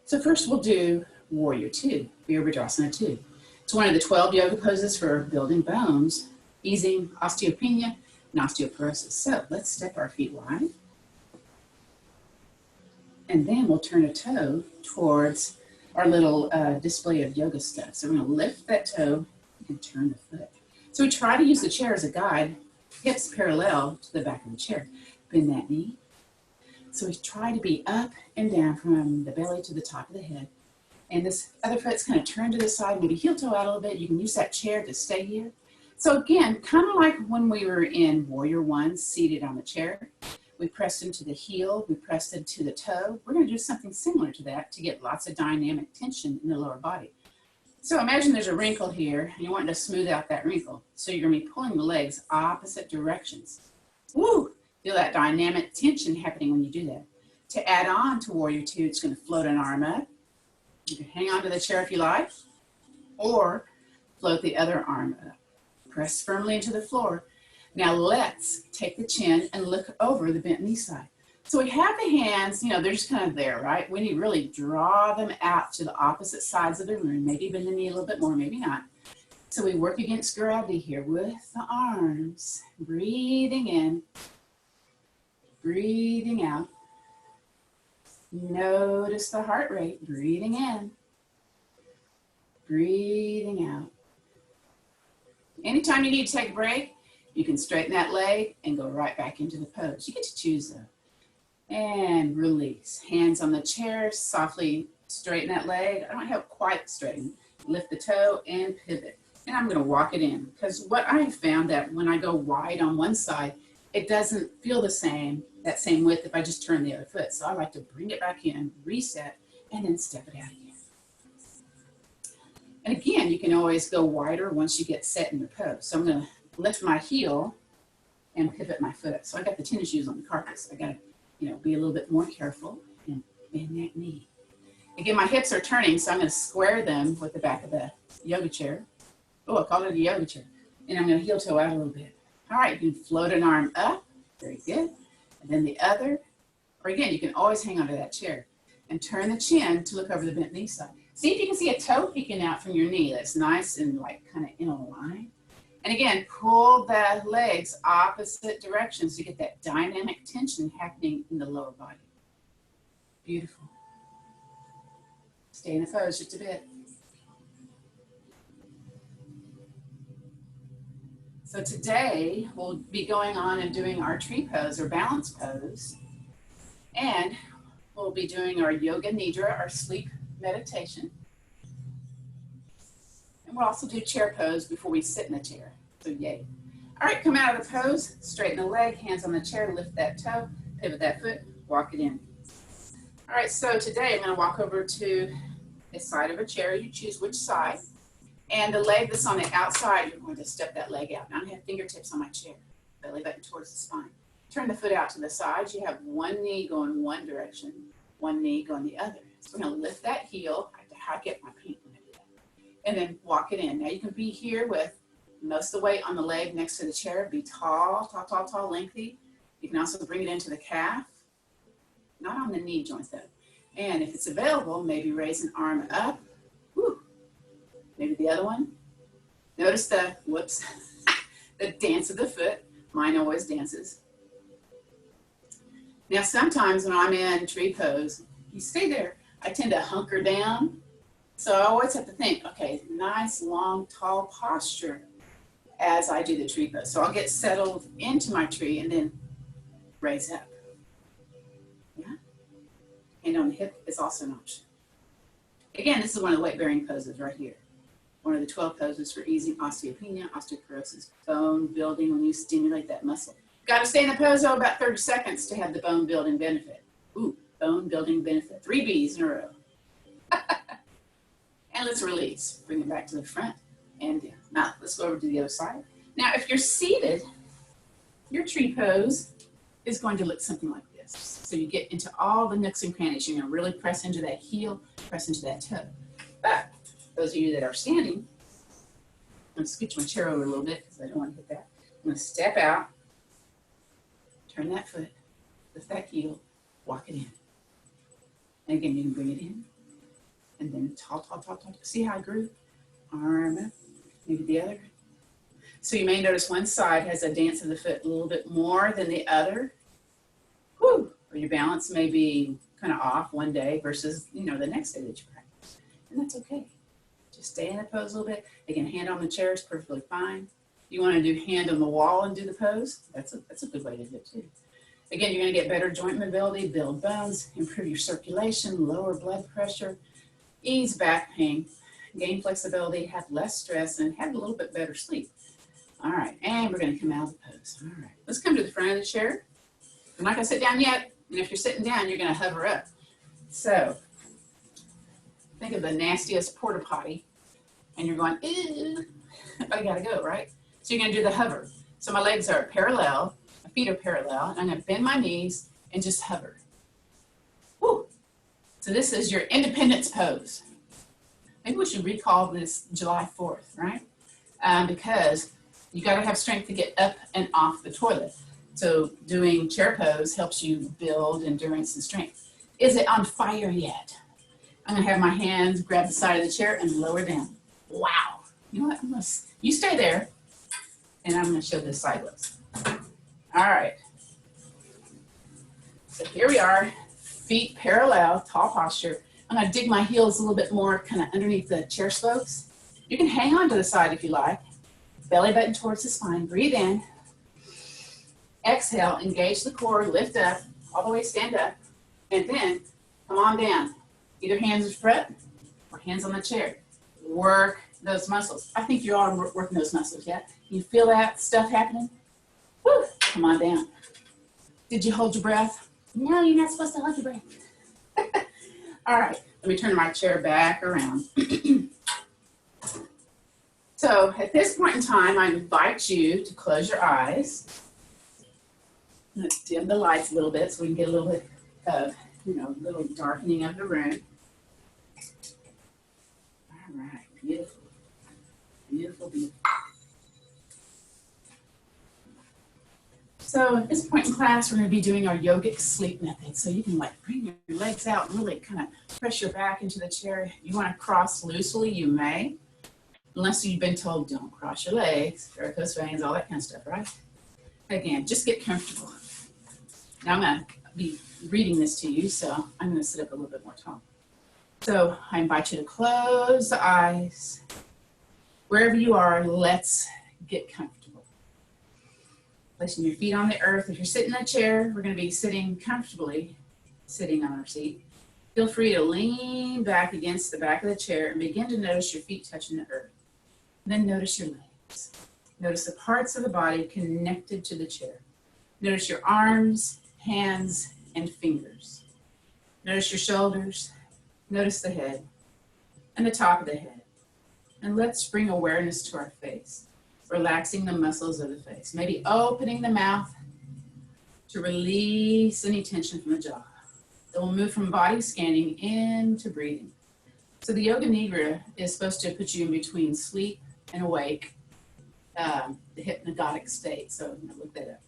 So first we'll do Warrior Two, Virabhadrasana 2. It's one of the 12 yoga poses for building bones, easing osteopenia and osteoporosis. So let's step our feet wide. And then we'll turn a toe towards our little display of yoga stuff. So we're going to lift that toe and turn the foot. So we try to use the chair as a guide, hips parallel to the back of the chair. Bend that knee. So we try to be up and down from the belly to the top of the head. And this other foot's kind of turned to the side, maybe heel toe out a little bit. You can use that chair to stay here. So again, kind of like when we were in Warrior One, seated on the chair. We pressed into the heel, we pressed into the toe. We're going to do something similar to that to get lots of dynamic tension in the lower body. So imagine there's a wrinkle here, and you want to smooth out that wrinkle. So you're going to be pulling the legs opposite directions. Woo! Feel that dynamic tension happening when you do that. To add on to Warrior Two, it's going to float an arm up. You can hang on to the chair if you like, or float the other arm up. Press firmly into the floor. Now let's take the chin and look over the bent knee side. So we have the hands, they're just kind of there, right? We need to really draw them out to the opposite sides of the room. Maybe bend the knee a little bit more, maybe not. So we work against gravity here with the arms. Breathing in, breathing out. Notice the heart rate. Breathing in, breathing out. Anytime you need to take a break, you can straighten that leg and go right back into the pose. You get to choose though. And release. Hands on the chair, softly straighten that leg. I don't have quite straighten. Lift the toe and pivot. And I'm going to walk it in because what I have found that when I go wide on one side, it doesn't feel the same, that same width if I just turn the other foot. So I like to bring it back in, reset, and then step it out again. And again, you can always go wider once you get set in the pose. So I'm going to lift my heel and pivot my foot up. So I got the tennis shoes on the carpet. So I got to, you know, be a little bit more careful and bend that knee. Again, my hips are turning, so I'm going to square them with the back of the yoga chair. Oh, I call it a yoga chair. And I'm going to heel toe out a little bit. All right, you can float an arm up. Very good. And then the other. Or again, you can always hang onto that chair. And turn the chin to look over the bent knee side. See if you can see a toe peeking out from your knee. That's nice and like kind of in a line. And again, pull the legs opposite directions to get that dynamic tension happening in the lower body. Beautiful. Stay in the pose just a bit. So today we'll be going on and doing our tree pose or balance pose. And we'll be doing our yoga nidra, our sleep meditation. And we'll also do chair pose before we sit in the chair. So yay. All right, come out of the pose, straighten the leg, hands on the chair, lift that toe, pivot that foot, walk it in. All right, so today I'm going to walk over to the side of a chair. You choose which side. And the leg that's on the outside, you're going to step that leg out. Now I have fingertips on my chair, belly button towards the spine. Turn the foot out to the sides. You have one knee going one direction, one knee going the other. So we're going to lift that heel. I have to get my feet when I do that. And then walk it in. Now you can be here with most of the weight on the leg next to the chair. Be tall, tall, tall, tall, lengthy. You can also bring it into the calf. Not on the knee joint though. And if it's available, maybe raise an arm up. Woo. Maybe the other one. Notice the, whoops, the dance of the foot. Mine always dances. Now sometimes when I'm in tree pose, you stay there, I tend to hunker down. So I always have to think, okay, nice, long, tall posture as I do the tree pose. So I'll get settled into my tree and then raise up. Yeah. Hand on the hip is also an option. Again, this is one of the weight-bearing poses right here. One of the 12 poses for easing osteopenia, osteoporosis, bone building when you stimulate that muscle. Got to stay in the pose about 30 seconds to have the bone building benefit. Ooh, bone building benefit. 3 B's in a row. And let's release. Bring it back to the front. And now let's go over to the other side. Now, if you're seated, your tree pose is going to look something like this. So you get into all the nooks and crannies. You're going to really press into that heel, press into that toe. But those of you that are standing, I'm going to scooch my chair over a little bit because I don't want to hit that. I'm going to step out, turn that foot, lift that heel, walk it in. And again, you can bring it in. And then tall, tall, tall, tall. See how I grew? Arm up, maybe the other. So you may notice one side has a dance of the foot a little bit more than the other. Whew. Or your balance may be kind of off one day versus, the next day that you practice. And that's okay. Just stay in the pose a little bit. Again, hand on the chair is perfectly fine. You want to do hand on the wall and do the pose? That's a good way to do it too. Again, you're going to get better joint mobility, build bones, improve your circulation, lower blood pressure, ease back pain, gain flexibility, have less stress, and have a little bit better sleep. All right, and we're going to come out of the pose. All right, let's come to the front of the chair. I'm not going to sit down yet, and if you're sitting down, you're going to hover up. So think of the nastiest porta potty, and you're going, ew, I got to go, right? So you're going to do the hover. So my legs are parallel, my feet are parallel, and I'm going to bend my knees and just hover. Woo. So this is your independence pose. Maybe we should recall this July 4th, right? Because you got to have strength to get up and off the toilet. So doing chair pose helps you build endurance and strength. Is it on fire yet? I'm going to have my hands grab the side of the chair and lower down. Wow. You know what? You stay there, and I'm going to show this sideways. All right. So here we are, feet parallel, tall posture. I'm going to dig my heels a little bit more kind of underneath the chair spokes. You can hang on to the side if you like. Belly button towards the spine. Breathe in. Exhale, engage the core, lift up, all the way stand up, and then come on down. Either hands at front or hands on the chair. Work those muscles. I think you're all working those muscles, yeah? You feel that stuff happening? Woo, come on down. Did you hold your breath? No, you're not supposed to hold your breath. All right, let me turn my chair back around. So at this point in time, I invite you to close your eyes Let's dim the lights a little bit so we can get a little bit of, a little darkening of the room. All right, beautiful. Beautiful, beautiful. So at this point in class, we're going to be doing our yogic sleep method. So you can bring your legs out and really kind of press your back into the chair. If you want to cross loosely, you may, unless you've been told don't cross your legs, varicose veins, all that kind of stuff, right? Again, just get comfortable. Now I'm going to be reading this to you, so I'm going to sit up a little bit more tall. So I invite you to close the eyes. Wherever you are, let's get comfortable. Placing your feet on the earth. If you're sitting in a chair, we're going to be sitting comfortably, sitting on our seat. Feel free to lean back against the back of the chair and begin to notice your feet touching the earth. And then notice your legs. Notice the parts of the body connected to the chair. Notice your arms, hands, and fingers. Notice your shoulders. Notice the head and the top of the head. And let's bring awareness to our face. Relaxing the muscles of the face. Maybe opening the mouth to release any tension from the jaw. Then we'll move from body scanning into breathing. So the Yoga Nidra is supposed to put you in between sleep and awake, the hypnagogic state. So look that up.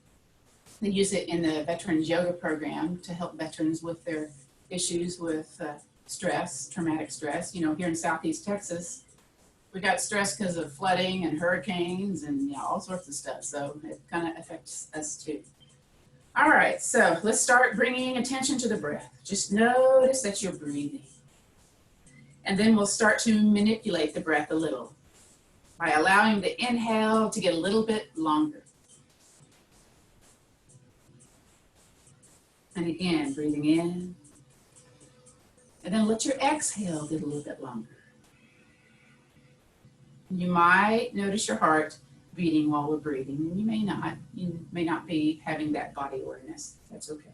They use it in the Veterans Yoga program to help veterans with their issues with stress, traumatic stress. Here in Southeast Texas, we got stress because of flooding and hurricanes and all sorts of stuff. So it kind of affects us too. All right, so let's start bringing attention to the breath. Just notice that you're breathing. And then we'll start to manipulate the breath a little by allowing the inhale to get a little bit longer. And again, breathing in. And then let your exhale get a little bit longer. You might notice your heart beating while we're breathing, and you may not. You may not be having that body awareness. That's okay.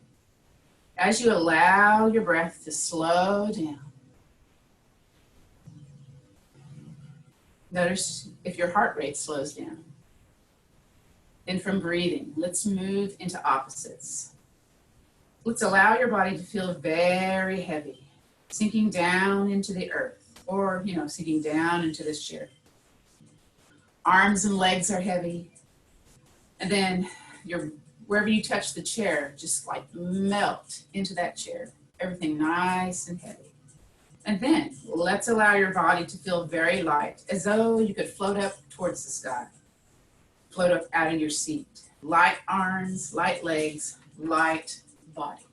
As you allow your breath to slow down, notice if your heart rate slows down. Then from breathing, let's move into opposites. Let's allow your body to feel very heavy, sinking down into the earth, or, sinking down into this chair. Arms and legs are heavy. And then wherever you touch the chair, just melt into that chair. Everything nice and heavy. And then let's allow your body to feel very light, as though you could float up towards the sky. Float up out of your seat. Light arms, light legs, light body.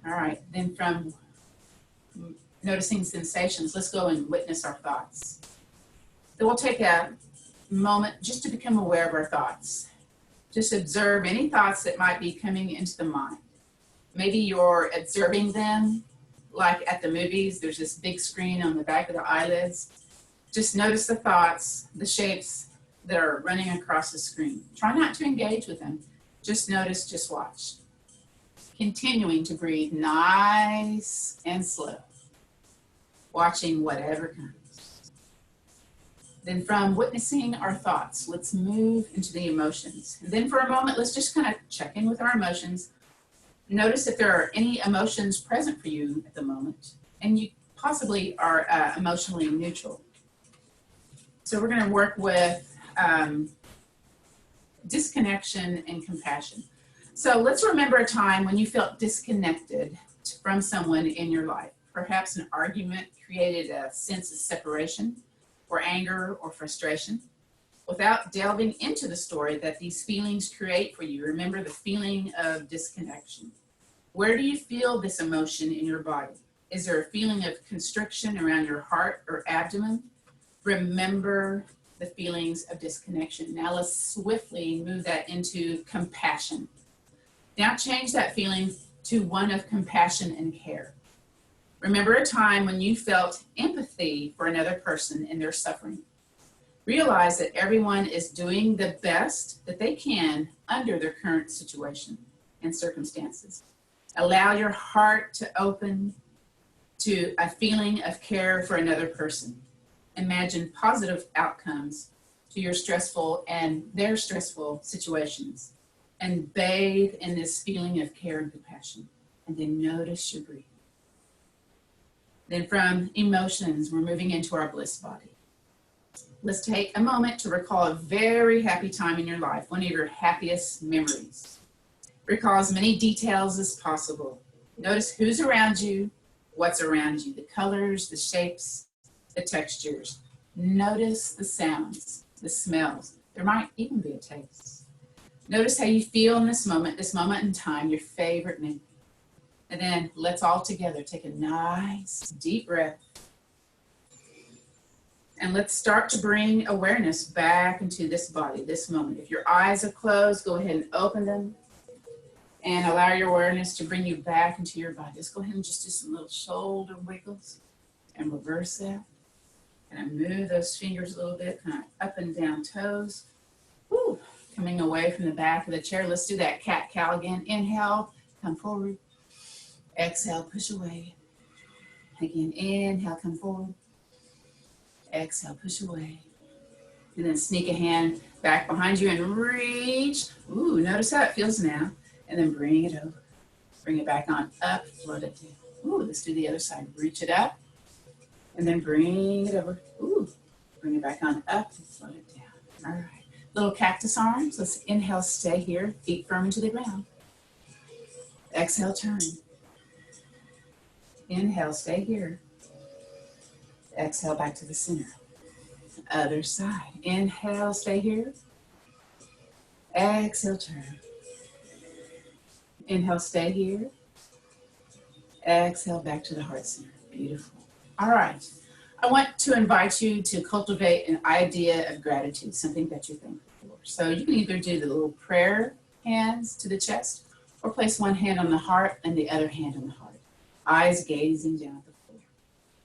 All right, then from noticing sensations, let's go and witness our thoughts. Then we'll take a moment just to become aware of our thoughts. Just observe any thoughts that might be coming into the mind. Maybe you're observing them, like at the movies, there's this big screen on the back of the eyelids. Just notice the thoughts, the shapes that are running across the screen. Try not to engage with them. Just notice, just watch. Continuing to breathe nice and slow. Watching whatever comes. Then from witnessing our thoughts, let's move into the emotions. And then for a moment, let's just kind of check in with our emotions. Notice if there are any emotions present for you at the moment, and you possibly are emotionally neutral. So we're going to work with disconnection and compassion. So let's remember a time when you felt disconnected from someone in your life. Perhaps an argument created a sense of separation, or anger, or frustration. Without delving into the story that these feelings create for you, remember the feeling of disconnection. Where do you feel this emotion in your body? Is there a feeling of constriction around your heart or abdomen? Remember the feelings of disconnection. Now let's swiftly move that into compassion. Now change that feeling to one of compassion and care. Remember a time when you felt empathy for another person in their suffering. Realize that everyone is doing the best that they can under their current situation and circumstances. Allow your heart to open to a feeling of care for another person. Imagine positive outcomes to your stressful and their stressful situations. and bathe in this feeling of care and compassion. And then notice your breathing. Then from emotions, we're moving into our bliss body. Let's take a moment to recall a very happy time in your life, one of your happiest memories. Recall as many details as possible. Notice who's around you, what's around you, the colors, the shapes, the textures. Notice the sounds, the smells. There might even be a taste. Notice how you feel in this moment in time, your favorite memory. And then let's all together take a nice deep breath. And let's start to bring awareness back into this body, this moment. If your eyes are closed, go ahead and open them and allow your awareness to bring you back into your body. Just go ahead and just do some little shoulder wiggles and reverse that. And move those fingers a little bit, kind of up and down toes. Woo. Coming away from the back of the chair. Let's do that cat-cow again. Inhale, come forward. Exhale, push away. Again, inhale, come forward. Exhale, push away. And then sneak a hand back behind you and reach. Ooh, notice how it feels now. And then bring it over. Bring it back on up, float it down. Ooh, let's do the other side. Reach it up. And then bring it over. Ooh, bring it back on up and float it down. All right. Little cactus arms. Let's inhale, stay here. Feet firm into the ground. Exhale, turn. Inhale, stay here. Exhale, back to the center. Other side. Inhale, stay here. Exhale, turn. Inhale, stay here. Exhale, back to the heart center. Beautiful. All right. I want to invite you to cultivate an idea of gratitude, something that you're thankful for. So you can either do the little prayer hands to the chest or place one hand on the heart and the other hand on the heart. Eyes gazing down at the floor.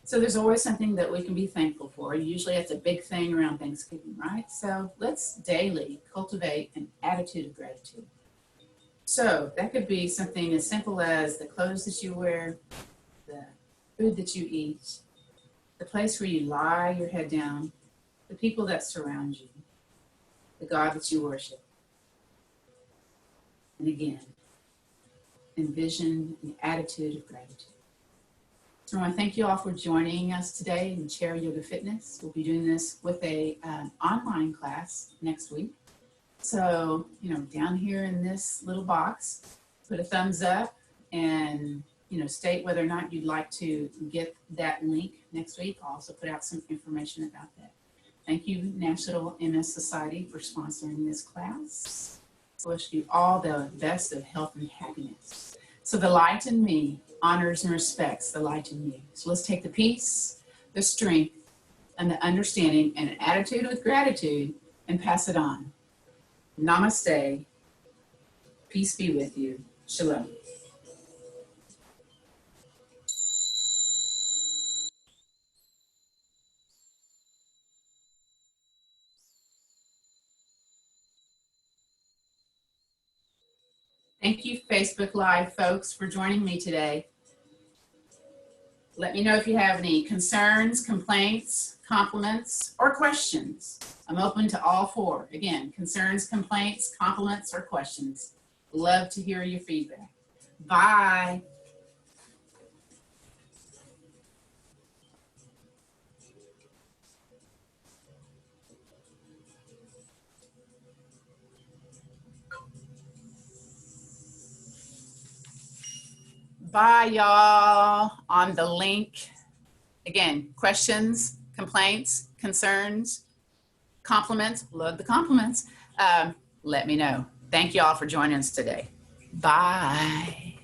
So there's always something that we can be thankful for. Usually it's a big thing around Thanksgiving, right? So let's daily cultivate an attitude of gratitude. So that could be something as simple as the clothes that you wear, the food that you eat, the place where you lie your head down, the people that surround you, the God that you worship. And again, envision an attitude of gratitude. So I want to thank you all for joining us today in Chair Yoga Fitness. We'll be doing this with a online class next week. So, down here in this little box, put a thumbs up and, state whether or not you'd like to get that link next week. I'll also put out some information about that. Thank you, National MS Society, for sponsoring this class. I wish you all the best of health and happiness. So the light in me honors and respects the light in you. So let's take the peace, the strength, and the understanding and an attitude with gratitude and pass it on. Namaste. Peace be with you. Shalom. Thank you, Facebook Live folks, for joining me today. Let me know if you have any concerns, complaints, compliments, or questions. I'm open to all four. Again, concerns, complaints, compliments, or questions. Love to hear your feedback. Bye. Bye, y'all, on the link. Again, questions, complaints, concerns, compliments, love the compliments. Let me know. Thank you all for joining us today. Bye.